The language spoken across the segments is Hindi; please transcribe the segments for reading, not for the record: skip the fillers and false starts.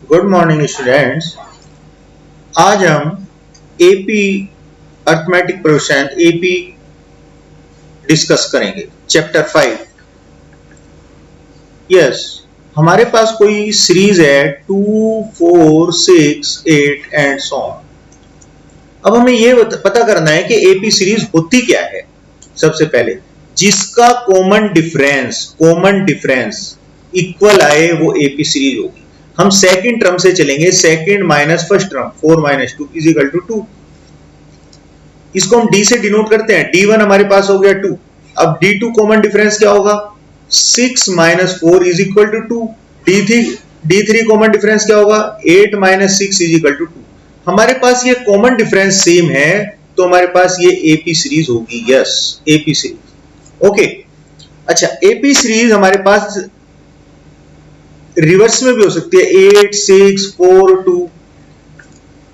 Good morning students. आज हम AP arithmetic progression AP discuss करेंगे चैप्टर 5। यस, हमारे पास कोई सीरीज है 2, 4, 6, 8 एंड सो ऑन। अब हमें ये पता करना है कि एपी सीरीज होती क्या है। सबसे पहले जिसका कॉमन डिफरेंस इक्वल आए वो एपी सीरीज होगी। हम सेकंड टर्म से चलेंगे, second minus first term 4 minus 2 is equal to 2। इसको हम डी से डिनोट करते हैं। D1 हमारे पास हो गया 2। अब D2 कॉमन डिफरेंस क्या होगा? 6 minus 4 is equal to 2। D3 common difference क्या होगा? 8 माइनस 6 इज इक्वल टू 2। हमारे पास ये कॉमन डिफरेंस सेम है तो हमारे पास ये एपी सीरीज होगी। Yes, AP series. ओके, अच्छा, एपी सीरीज हमारे पास रिवर्स में भी हो सकती है, 8, 6, 4, 2।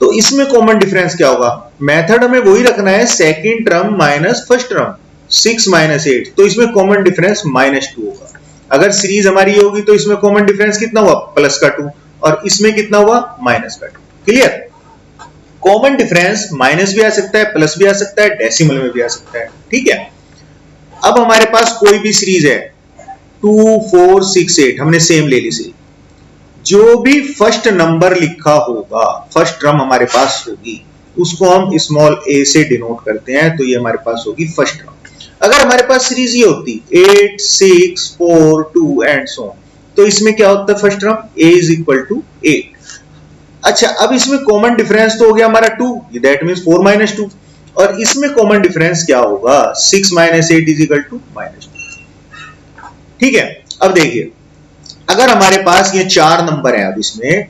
तो इसमें कॉमन डिफरेंस क्या होगा? मेथड हमें वही रखना है, second term minus first term 6 minus 8। तो इसमें कॉमन डिफरेंस -2 होगा। अगर सीरीज हमारी होगी तो इसमें कॉमन डिफरेंस कितना हुआ? +2। और इसमें कितना हुआ? -2। क्लियर? कॉमन डिफरेंस माइनस भी आ सकता है, प्लस भी आ सकता है, डेसिमल में भी आ सकता है। ठीक है, अब हमारे पास कोई भी सीरीज है 2, 4, 6, 8, हमने सेम ले ली सीरीज। जो भी फर्स्ट नंबर लिखा होगा, फर्स्ट टर्म हमारे पास होगी, उसको हम स्मॉल a से डिनोट करते हैं, तो ये हमारे पास होगी फर्स्ट टर्म। अगर हमारे पास सीरीज ये होती 8, 6, 4, 2 एंड सो ऑन, तो इसमें क्या होता है? First term a is equal to 8। अच्छा, अब इसमें कॉमन डिफरेंस तो हो गया हमारा 2, दैट मींस 4 माइनस 2। और इसमें कॉमन डिफरेंस क्या होगा? 6 माइनस 8 इज इक्वल टू -2। ठीक है, अब देखिए, अगर हमारे पास ये 4 नंबर है, अब इसमें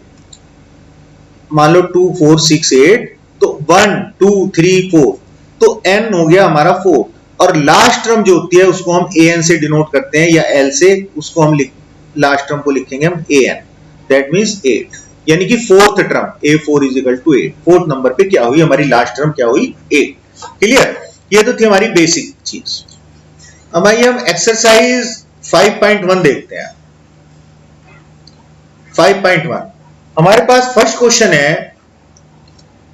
मान लो 2, 4, 6, 8, तो 1, 2, 3, 4, तो n हो गया हमारा 4। और लास्ट टर्म जो होती है उसको हम an से डिनोट करते हैं, या l से, उसको हम लास्ट टर्म को लिखेंगे हम an, दैट मींस 8। यानी कि fourth term a4 is equal to 8। Fourth number पे क्या हुई हमारी लास्ट टर्म? क्या हुई? 8। क्लियर? ये तो थी हमारी बेसिक चीज। अब आइए हम एक्सरसाइज 5.1 देखते हैं। 5.1 हमारे पास फर्स्ट क्वेश्चन है,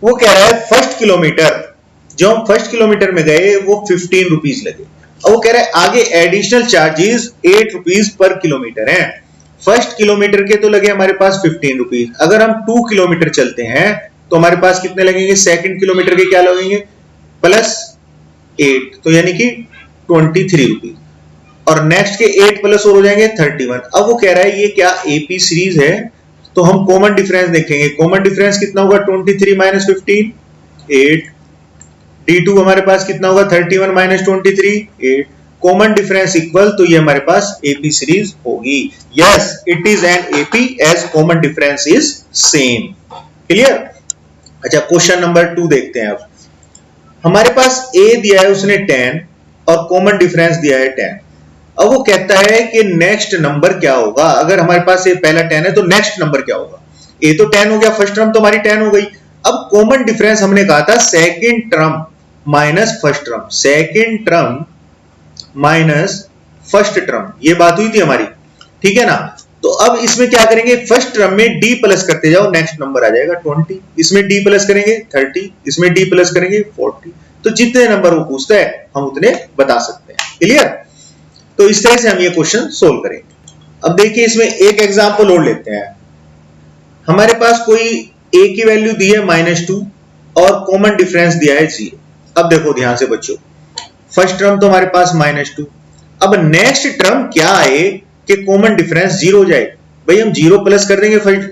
वो कह रहा है फर्स्ट किलोमीटर, जो हम फर्स्ट किलोमीटर में गए वो 15 रुपीज लगे। और वो कह रहा है आगे additional charges 8 rupees per kilometre है। फर्स्ट किलोमीटर के तो लगे हमारे पास 15 रुपीज। अगर हम 2 किलोमीटर चलते हैं तो हमारे पास कितने लगेंगे? सेकंड किलोमीटर के क्या लगेंगे? +8, तो यानी कि 23 रुपीज। और नेक्स्ट के 8 प्लस और हो जाएंगे 31। अब वो कह रहा है ये क्या एपी सीरीज है, तो हम कॉमन डिफरेंस देखेंगे। कॉमन डिफरेंस कितना होगा? 23 माइनस 15 8। D2 हमारे पास कितना होगा? 31 माइनस 23 8। कॉमन डिफरेंस इक्वल, तो ये हमारे पास एपी सीरीज होगी। Yes, it is an AP as common difference is same. Clear? अच्छा, क्वेश्चन नंबर 2 देखते हैं। अब हमारे पास a दिया है उसने 10 और कॉमन डिफरेंस दिया है 10। अब वो कहता है कि नेक्स्ट नंबर क्या होगा? अगर हमारे पास ये पहला 10 है तो नेक्स्ट नंबर क्या होगा? a तो 10 हो गया, फर्स्ट टर्म तो हमारी 10 हो गई। अब कॉमन डिफरेंस हमने कहा था second term minus first term, second term minus first term, ये बात हुई थी हमारी। ठीक है ना? तो अब इसमें क्या करेंगे? फर्स्ट टर्म में d प्लस करते जाओ, नेक्स्ट नंबर आ जाएगा 20। इसमें d प्लस करेंगे 30, इसमें d प्लस करेंगे 40। तो जितने नंबर वो पूछता है हम उतने बता सकते हैं। क्लियर? तो इस तरह से हम ये क्वेश्चन सोल्व करेंगे। अब देखिए, इसमें एक एग्जांपल और लेते हैं। हमारे पास कोई a की वैल्यू दी है -2 और कॉमन डिफरेंस दिया है 0। अब देखो ध्यान से बच्चों, फर्स्ट टर्म तो हमारे पास -2। अब नेक्स्ट टर्म क्या आए कि कॉमन डिफरेंस 0 हो जाए? भाई हम 0 प्लस कर देंगे फर्स्ट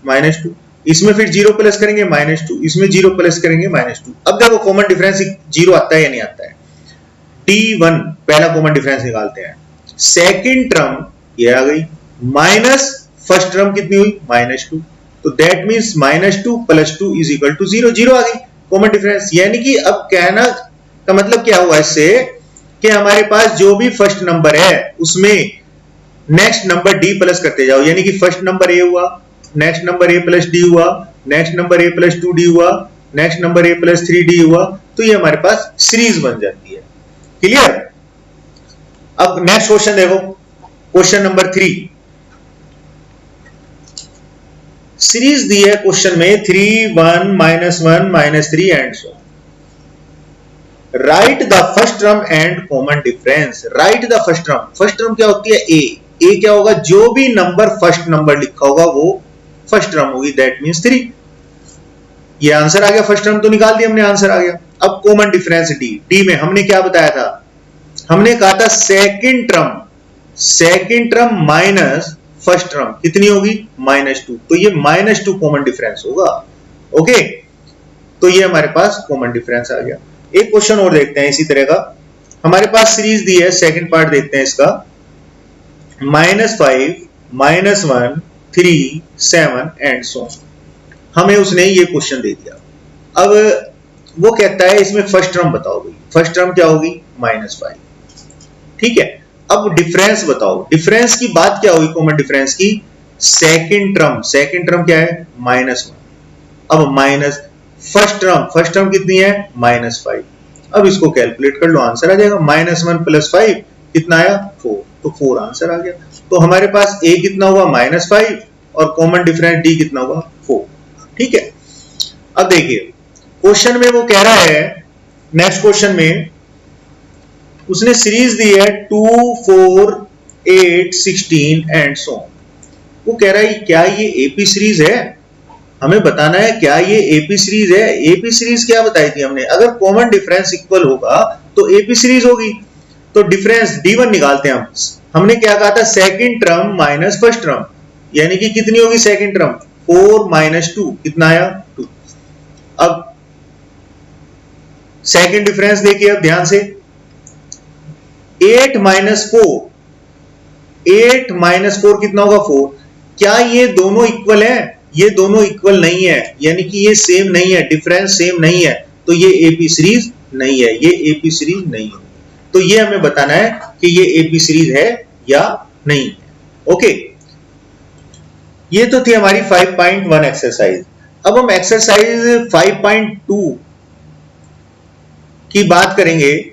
-2, इसमें फिर 0 प्लस करेंगे -2, इसमें 0 प्लस करेंगे -2। अब देखो कॉमन डिफरेंस 0 आता है या नहीं आता है? D1 पहला कॉमन डिफरेंस निकालते हैं। सेकंड टर्म ये आ गई, माइनस फर्स्ट टर्म कितनी हुई? -2। तो that means -2 + 2 is equal to 0। 0 आ गई कॉमन डिफरेंस। यानी कि अब कहना का मतलब क्या हुआ इससे कि हमारे पास जो भी फर्स्ट नंबर है उसमें नेक्स्ट नंबर d प्लस करते जाओ। यानी कि फर्स्ट नंबर a हुआ, नेक्स्ट नंबर a + d हुआ, नेक्स्ट नंबर a + 2d हुआ, नेक्स्ट नंबर a + 3d हुआ। तो ये हमारे पास सीरीज बन जाती है। क्लियर? अब नेक्स्ट क्वेश्चन देखो, क्वेश्चन नंबर 3। सीरीज दी है क्वेश्चन में 3 1 -1 -3 and so. Right the first term and common difference. Right the first term, first term क्या होती है ए। ए क्या होगा, जो भी नंबर फर्स्ट नंबर लिखा होगा वो फर्स्ट टर्म होगी, दैट मींस 3। ये आंसर आ गया, फर्स्ट टर्म तो निकाल दिया हमने, आंसर आ गया। अब कॉमन डिफरेंस डी। डी में हमने क्या बताया था, हमने कहा था second term minus first term कितनी होगी, -2। तो ये -2 कॉमन डिफरेंस होगा। ओके, तो ये हमारे पास कॉमन डिफरेंस आ गया। एक क्वेश्चन और देखते हैं इसी तरह का। हमारे पास सीरीज दी है, सेकंड पार्ट देखते हैं इसका। -5 -1 3 7 एंड सो। हमें उसने ये क्वेश्चन दे दिया। अब वो कहता है इसमें फर्स्ट टर्म बताओ भाई। फर्स्ट टर्म क्या होगी, -5। ठीक है, अब डिफरेंस बताओ। डिफरेंस की बात क्या होगी, कॉमन डिफरेंस की, सेकंड टर्म क्या है, -1। अब माइनस फर्स्ट टर्म कितनी है, -5। अब इसको कैलकुलेट कर लो, आंसर आ जाएगा। -1 + 5 कितना आया, 4। तो 4 आंसर आ गया। तो हमारे पास ए कितना हुआ, -5, और कॉमन डिफरेंस डी कितना हुआ, 4। ठीक है, अब देखिए क्वेश्चन में वो कह रहा है, नेक्स्ट क्वेश्चन में उसने सीरीज दी है 2 4 8 16 एंड सो। वो कह रहा है क्या ये एपी सीरीज है, हमें बताना है क्या ये एपी सीरीज है। एपी सीरीज क्या बताई थी हमने, अगर कॉमन डिफरेंस इक्वल होगा तो एपी सीरीज होगी। तो डिफरेंस D1 निकालते हैं हम। हमने क्या कहा था, second term minus first term, यानी कि कितनी होगी सेकंड टर्म, 4 - 2 कितना आया, 2। अब सेकंड डिफरेंस देखिए, अब ध्यान से, 8 - 4 कितना होगा, 4। क्या ये दोनों इक्वल है, ये दोनों इक्वल नहीं है, यानी कि ये सेम नहीं है, डिफरेंस सेम नहीं है, तो ये एपी सीरीज नहीं है, ये एपी सीरीज नहीं है। तो ये हमें बताना है कि ये एपी सीरीज है या नहीं है। ओके, ये तो थी हमारी 5.1 एक्सरसाइज। अब हम एक्सरसाइज 5.2 की बात करेंगे।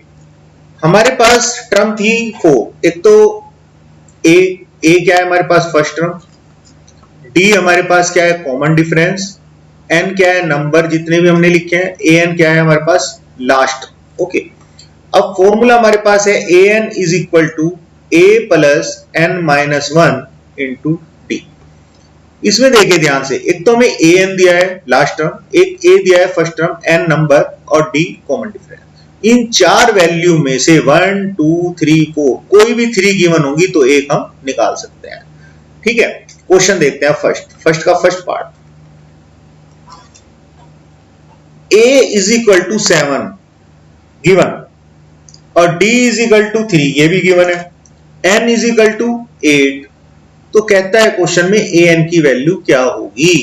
हमारे पास टर्म थी 4। एक तो ए क्या है हमारे पास, फर्स्ट टर्म। डी हमारे पास क्या है, कॉमन डिफरेंस। एन क्या है, नंबर जितने भी हमने लिखे हैं। ए एन क्या है हमारे पास, लास्ट। ओके, अब फॉर्मूला हमारे पास है a n is equal to a plus n minus 1 into d. इसमें देखिए ध्यान से, एक तो हमें ए एन दिया है लास्ट टर्म, एक ए दिया है फर्स्ट टर्म, एन नंबर और डी कॉमन डिफरेंस। इन चार वैल्यू में से 1 2 3 4 कोई भी 3 गिवन होंगी तो एक हम निकाल सकते हैं। ठीक है, क्वेश्चन देखते हैं। फर्स्ट का first part, a is equal to 7 given और d इज इक्वल टू 3 ये भी गिवन है, n इज इक्वल टू 8। तो कहता है क्वेश्चन में a n की वैल्यू क्या होगी।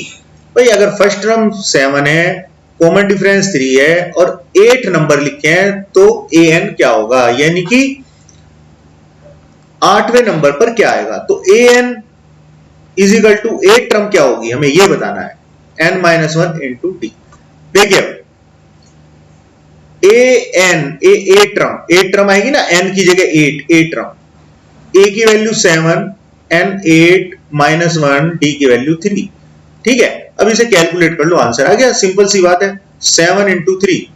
भाई अगर फर्स्ट टर्म 7 है, कॉमन डिफरेंस 3 है और 8 नंबर लिखे हैं, तो a n क्या होगा, यानी कि 8वें नंबर पर क्या आएगा। तो a n is equal to 8 term क्या होगी, हमें यह बताना है, n माइनस 1 इंटू डी। देखिए एट टर्म आएगी ना, n की जगह 8 टर्म, a की वैल्यू 7, n 8 माइनस 1, d की वैल्यू 3। ठीक है, अब इसे कैलकुलेट कर लो, आंसर आ गया। सिंपल सी बात है, 7 इंटू 3।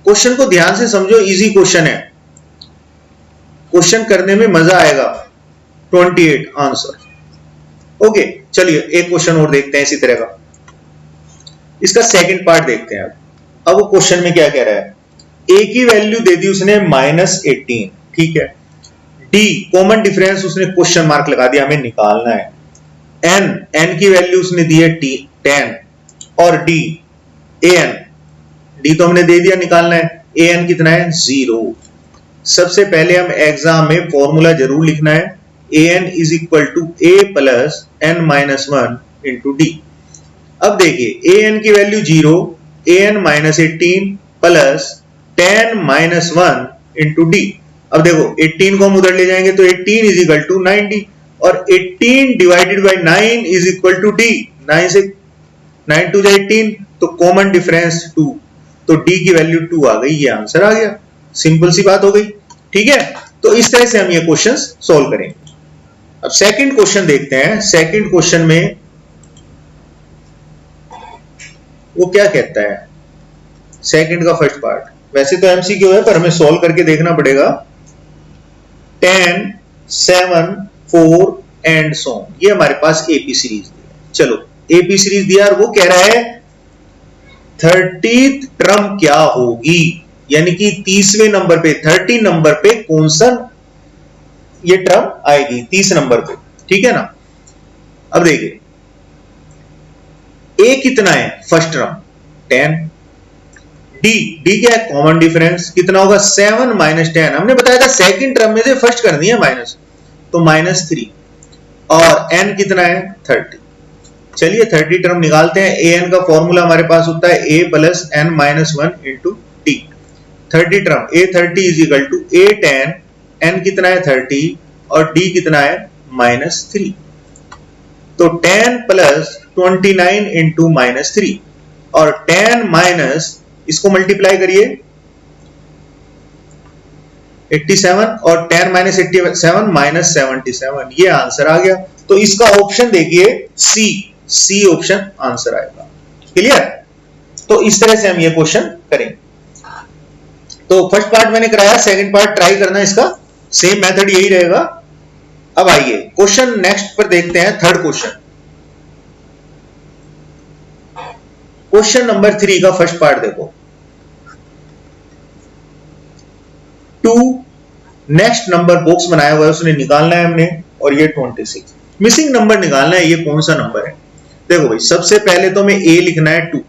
क्वेश्चन को ध्यान से समझो, इजी क्वेश्चन है, क्वेश्चन करने में मजा आएगा। 28 आंसर। ओके, चलिए एक क्वेश्चन और देखते हैं इसी तरह का। इसका सेकंड पार्ट देखते हैं। अब वो क्वेश्चन में क्या कह रहा है, a की वैल्यू दे दी उसने -18। ठीक है, d कॉमन डिफरेंस उसने क्वेश्चन मार्क लगा दिया, हमें निकालना है। n की वैल्यू उसने दी है 10 और d तो हमने दे दिया, निकालना है। an कितना है, 0। सबसे पहले हम एग्जाम में फॉर्मूला जरूर लिखना है, an is equal to a plus n minus 1 into d. अब देखिए an की value 0, an minus 18 plus 10 minus 1 into d. अब देखो 18 को हम उधर ले जाएंगे तो 18 इज इक्वल टू 90 और 18 divided by 9 is equal to d. 9 से 9 टू 18 तो कॉमन डिफरेंस 2, तो डी की वैल्यू 2 आ गई, ये आंसर आ गया। सिंपल सी बात हो गई। ठीक है, तो इस तरह से हम ये क्वेश्चन सोल्व करेंगे। अब सेकंड क्वेश्चन देखते हैं। सेकंड क्वेश्चन में वो क्या कहता है, सेकंड का फर्स्ट पार्ट। वैसे तो एमसीक्यू है पर हमें सॉल्व करके देखना पड़ेगा। 10, 7, 4 एंड सो ऑन, ये हमारे पास एपी सीरीज दिया। चलो एपी सीरीज दिया और वो कह रहा है 30th टर्म क्या होगी, यानी कि 30वें नंबर पे 30 नंबर पे कौन सा ये टर्म आएगी 30 नंबर पे, ठीक है ना। अब देखिए ए कितना है फर्स्ट टर्म 10, डी क्या है कॉमन डिफरेंस, कितना होगा 7 माइनस 10, हमने बताया था सेकंड टर्म में से फर्स्ट करनी है माइनस, तो -3, और एन कितना है 30। चलिए 30 टर्म निकालते हैं। ए एन का फॉर्मूला हमारे पास होता है a plus n minus 1 into d. 30 term a 30 is equal to a 10, n कितना है 30 और d कितना है -3, तो 10 प्लस 29 इंटू -3 और 10 माइनस इसको मल्टीप्लाई करिए 87 और 10 माइनस 87 माइनस 77, ये आंसर आ गया। तो इसका ऑप्शन देखिए सी ऑप्शन आंसर आएगा। क्लियर। तो इस तरह से हम ये क्वेश्चन करेंगे। तो फर्स्ट पार्ट मैंने कराया, सेकंड पार्ट ट्राई करना, इसका सेम मेथड यही रहेगा। अब आइए क्वेश्चन नेक्स्ट पर देखते हैं, थर्ड क्वेश्चन। क्वेश्चन नंबर 3 का फर्स्ट पार्ट देखो। 2 नेक्स्ट नंबर बॉक्स बनाया हुआ है, उसने निकालना है हमने, और ये 26 मिसिंग नंबर निकालना है। ये कौन सा नंबर है, देखो भाई सबसे पहले तो हमें ए लिखना है 2।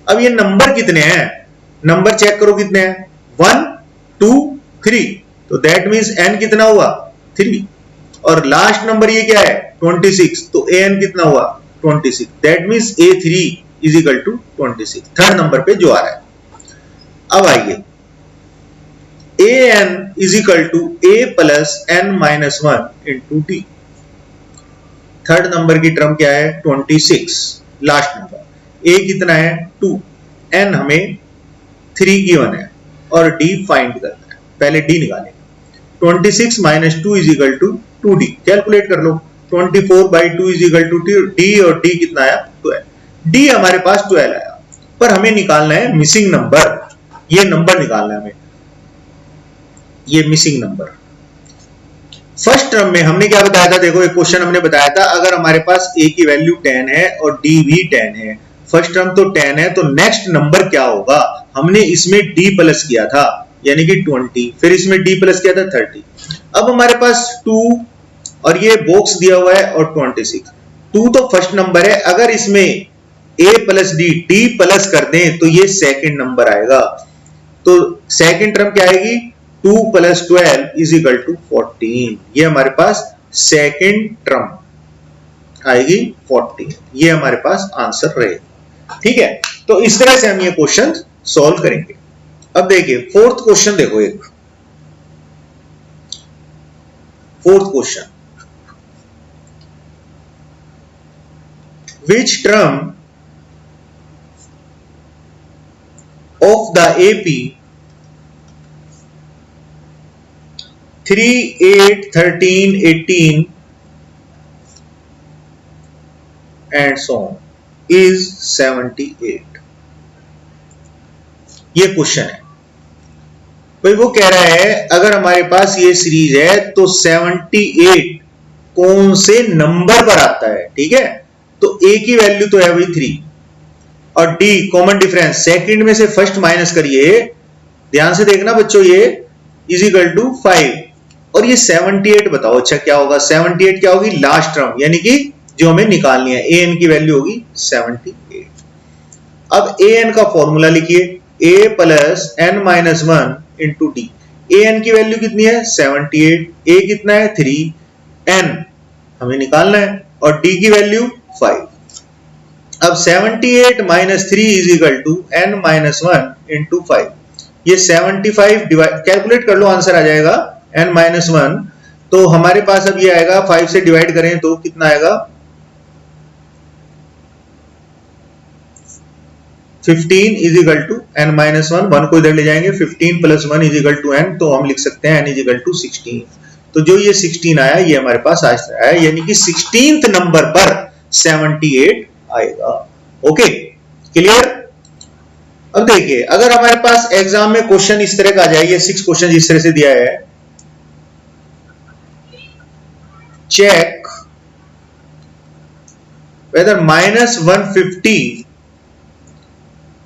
अब ये नंबर कितने हैं, नंबर चेक करो कितने हैं 1 2 3, तो दैट मींस n कितना हुआ 3, और लास्ट नंबर ये क्या है 26, तो an कितना हुआ 26, that means a3 is equal to 26, third number पे जो आ रहा है। अब आइए an is equal to a plus n minus 1 into d. Third number की टर्म क्या है 26, लास्ट नंबर, a कितना है 2, n हमें 3 गिवन है और d फाइंड करना है। पहले d निकालेंगे, 26 minus 2 is equal to 2d, calculate कर लो, 24 by 2 is equal to d, और d कितना आया 12, d हमारे पास 12 आया। पर हमें निकालना है मिसिंग नंबर, ये नंबर निकालना है हमें, ये मिसिंग नंबर। फर्स्ट टर्म में हमने क्या बताया था, देखो एक क्वेश्चन हमने बताया था, अगर हमारे पास a की वैल्यू 10 है और d भी 10 है, फर्स्ट टर्म तो 10 है, तो नेक्स्ट नंबर क्या होगा, हमने इसमें d प्लस किया था यानी कि 20, फिर इसमें d प्लस किया था 30। अब हमारे पास 2 और ये बॉक्स दिया हुआ है और 26, 2 तो फर्स्ट नंबर है, अगर इसमें a प्लस d प्लस कर दें तो ये सेकंड नंबर आएगा। तो सेकंड टर्म क्या आएगी 2 प्लस 12 इज इक्वल टू 14, ये हमारे पास सेकंड टर्म आएगी 14, ये हमारे पास आंसर रहेगा। ठीक है, तो इस तरह से हम ये क्वेश्चन सॉल्व करेंगे। अब देखिए फोर्थ क्वेश्चन देखो, एक fourth question, which term of the AP 3, 8, 13, 18 and so on is 78। ये क्वेश्चन है भाई, वो कह रहा है अगर हमारे पास ये सीरीज है तो 78 कौन से नंबर पर आता है। ठीक है, तो a की वैल्यू तो है भाई 3 और d कॉमन डिफरेंस, सेकंड में से फर्स्ट माइनस करिए, ध्यान से देखना बच्चों, ये इज इक्वल टू 5 और ये 78 बताओ अच्छा क्या होगा, 78 क्या होगी लास्ट टर्म, यानी कि जो हमें निकालनी है an की वैल्यू होगी 78। अब an का फॉर्मूला लिखिए, a plus n minus 1 into D. an की वैल्यू कितनी है 78, a कितना है 3, n हमें निकालना है और d की वैल्यू 5। अब 78 minus 3 is equal to n minus 1 into 5, ये 75 डिवाइड, कैलकुलेट कर लो आंसर आ जाएगा n माइनस 1, तो हमारे पास अब ये आएगा 5 से डिवाइड करें तो कितना आएगा 15 is equal to n minus 1, 1 को इधर ले जाएंगे, 15 plus 1 is equal to n, तो हम लिख सकते हैं n इज इक्वल टू 16। तो जो ये 16 आया ये हमारे पास आंसर आया, यानी कि 16th नंबर पर 78 आएगा। Okay clear. अब देखिए, अगर हमारे पास एग्जाम में क्वेश्चन इस तरह का आ जाए, ये 6 क्वेश्चन इस तरह से दिया है, check whether -150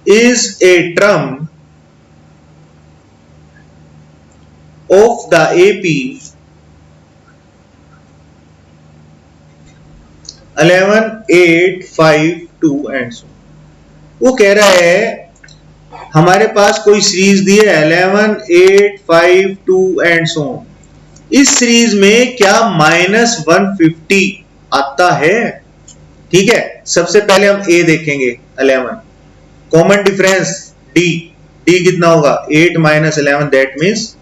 is a term of the AP 11, 8, 5, 2 and so. वो कह रहा है हमारे पास कोई सीरीज दी है 11, 8, 5, 2 एंड सो। इस सीरीज में क्या -150 आता है? ठीक है, सबसे पहले हम ए देखेंगे 11, कॉमन डिफरेंस डी, डी कितना होगा 8 - 11 दैट मीन्स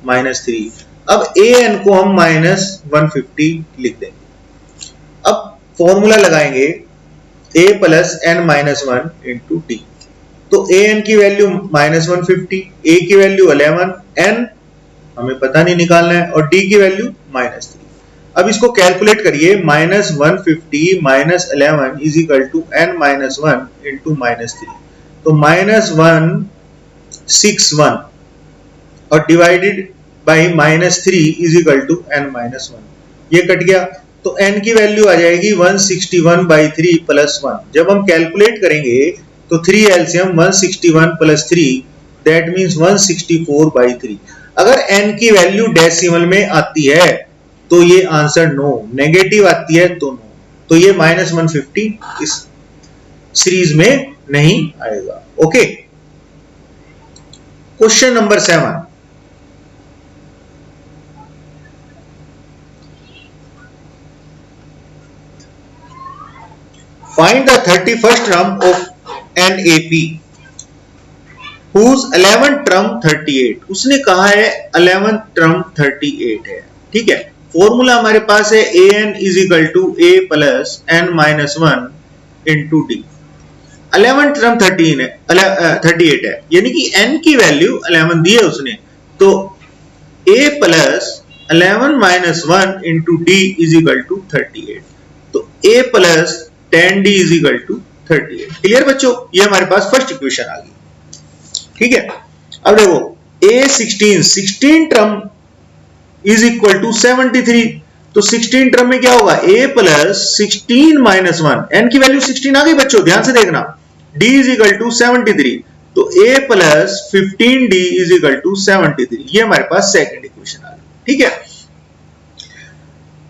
-3। अब ए एन को हम -150 लिख देंगे। अब फॉर्मूला लगाएंगे a plus n -1 into d. तो a n की वैल्यू -150, a की वैल्यू 11, n हमें पता नहीं निकालना है, और d की वैल्यू -3। अब इसको कैलकुलेट करिए, -150 - 11 is equal to n - 1 into -3। तो -161 और divided by -3 is equal to n - 1। ये कट गया, तो n की वैल्यू आ जाएगी 161/3 प्लस 1। जब हम कैलकुलेट करेंगे तो 3 एलसीएम 161 प्लस 3 दैट मीन्स 164/3। अगर n की वैल्यू डेसिमल में आती है तो ये आंसर नो, नेगेटिव आती है तो नो। तो ये -150 इस सीरीज में नहीं आएगा। Okay, question number 7, find the 31st term of an AP whose 11th term 38। उसने कहा है 11th term 38 है। ठीक है, फॉर्मूला हमारे पास है an is equal to a plus n -1 into d. 11th term 38 है, यानी कि n की वैल्यू 11 दी है उसने, तो a plus 11 -1 into d is equal to 38। तो a plus 10d is equal to 38। Clear बच्चों, ये हमारे पास फर्स्ट इक्वेशन आ गई। ठीक है, अब देखो a 16 term is equal to 73। तो 16 टर्म में क्या होगा, a प्लस 16 -1, n की वैल्यू 16 आ गई बच्चों, ध्यान से देखना, d इज इक्वल टू 73। तो a plus 15d is equal to 73। ये हमारे पास सेकंड इक्वेशन आ गई। ठीक है,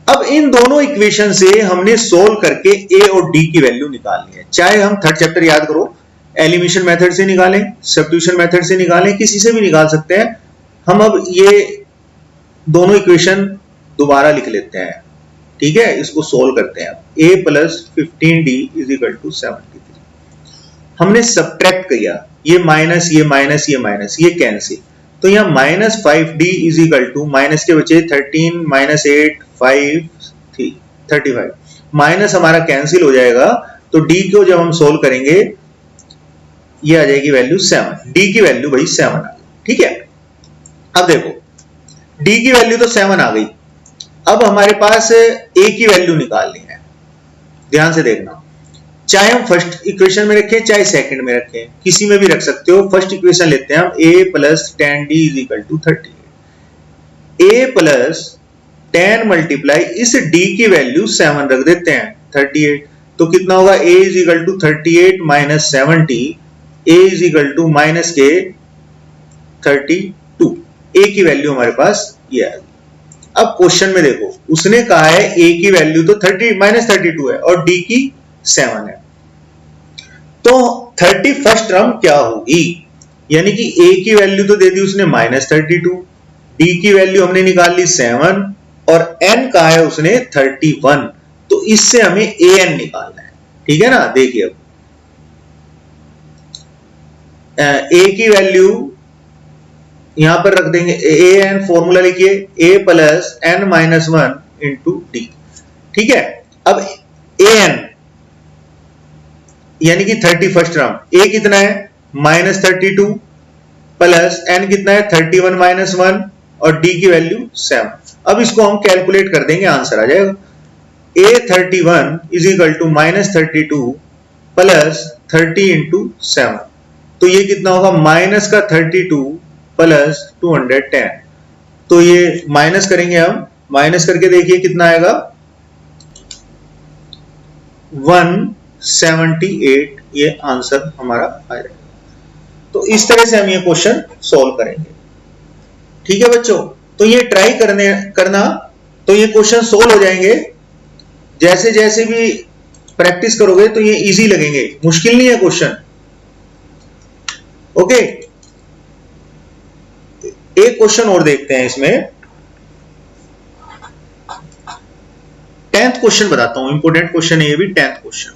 अब इन दोनों इक्वेशन से हमने सोल्व करके a और d की वैल्यू निकालनी है। चाहे हम थर्ड चैप्टर याद करो, एलिमिनेशन मेथड से निकालें, सब्स्टिट्यूशन मेथड से निकालें, किसी से भी निकाल सकते हैं। हम अब ये दोनों इक्वेशन दोबारा लिख लेते हैं। ठीक है, इसको सोल्व करते हैं। a plus 15d is equal to 73। हमने सब्ट्रैक्ट किया, ये माइनस, ये माइनस, ये माइनस, ये कैंसिल, तो यहाँ -5d is equal to, minus के बचे 13 -8 5 3 35, माइनस हमारा कैंसिल हो जाएगा। तो d को जब हम सोल्व करेंगे ये आ जाएगी वैल्यू 7, d की वैल्यू भाई 7 आ गई। ठीक है, अब देखो d की वैल्यू तो 7 आ गई, अब हमारे पास a की वैल्यू निकालनी है। ध्यान से देखना, चाहे हम फर्स्ट इक्वेशन में रखें चाहे सेकंड में रखें, किसी में भी रख सकते हो। फर्स्ट इक्वेशन लेते हैं हम, a plus 10d is equal to 38। a plus 10 multiply इस d की वैल्यू 7 रख देते हैं 38। तो कितना होगा, a is equal to 38 minus 70, a is equal to minus के 32। a की वैल्यू हमारे पास ये आ गई। अब क्वेश्चन में देखो, उसने कहा है a की वैल्यू तो -32 है और d की 7 है, तो 31st टर्म क्या होगी? यानी कि a की वैल्यू तो दे दी उसने -32, d की वैल्यू हमने निकाल ली 7 और n कहा है उसने 31। तो इससे हमें an निकालना है। ठीक है ना, देखिए अब a की वैल्यू यहां पर रख देंगे, an फॉर्मूला लिखिए, a plus n minus 1 into D. ठीक है, अब an यानी कि 31st टर्म, a कितना है -32 प्लस n कितना है 31 माइनस 1 और d की वैल्यू 7। अब इसको हम कैलकुलेट कर देंगे, आंसर आ जाएगा a31 is equal to -32 plus 30 into 7। तो ये कितना होगा माइनस का 32 प्लस 210। तो ये माइनस करेंगे हम, माइनस करके देखिए कितना आएगा 178, ये आंसर हमारा आएगा। तो इस तरह से हम ये क्वेश्चन सॉल्व करेंगे। ठीक है बच्चों, तो ये ट्राई करना, तो ये क्वेश्चन सॉल्व हो जाएंगे। जैसे जैसे भी प्रैक्टिस करोगे तो ये इजी लगेंगे, मुश्किल नहीं है क्वेश्चन। ओके, एक क्वेश्चन और देखते हैं इसमें। 10th क्वेश्चन बताता हूं, इंपोर्टेंट क्वेश्चन है ये भी, 10th question.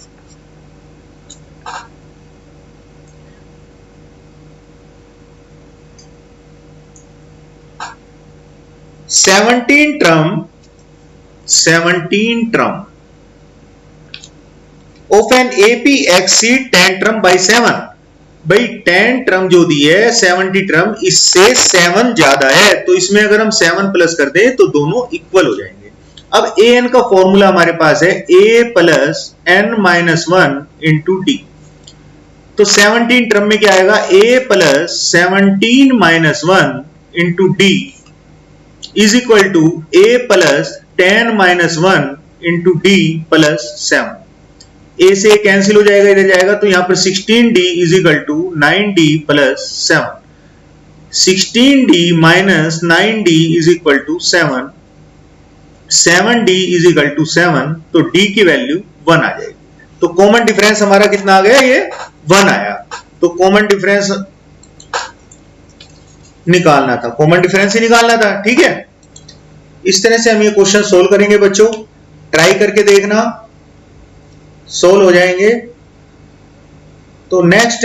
Seventeen term of an AP exceed 10 term by 7। भाई 10 टर्म जो दी है 70 टर्म, इससे 7 ज्यादा है, तो इसमें अगर हम 7 प्लस कर दें तो दोनों इक्वल हो जाएंगे। अब an का फॉर्मूला हमारे पास है a plus n minus 1 into d. तो 17 टर्म में क्या आएगा, a plus 17 minus 1 into d is equal to a plus 10 minus 1 into d plus 7। a से कैंसिल हो जाएगा, इधर जाएगा, तो यहां पर 16d is equal to 9d plus 7। 16d minus 9d is equal to 7, 7d is equal to 7, तो d की वैल्यू 1 आ जाएगी। तो कॉमन डिफरेंस हमारा कितना आ गया, ये 1 आया। तो कॉमन डिफरेंस निकालना था, कॉमन डिफरेंस ही निकालना था। ठीक है, इस तरह से हम ये क्वेश्चन सोल्व करेंगे बच्चों, ट्राई करके देखना, सोल्व हो जाएंगे। तो नेक्स्ट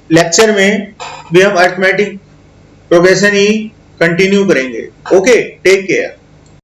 लेक्चर में भी हम अरिथमेटिक प्रोग्रेशन ही कंटिन्यू करेंगे। Okay, take care.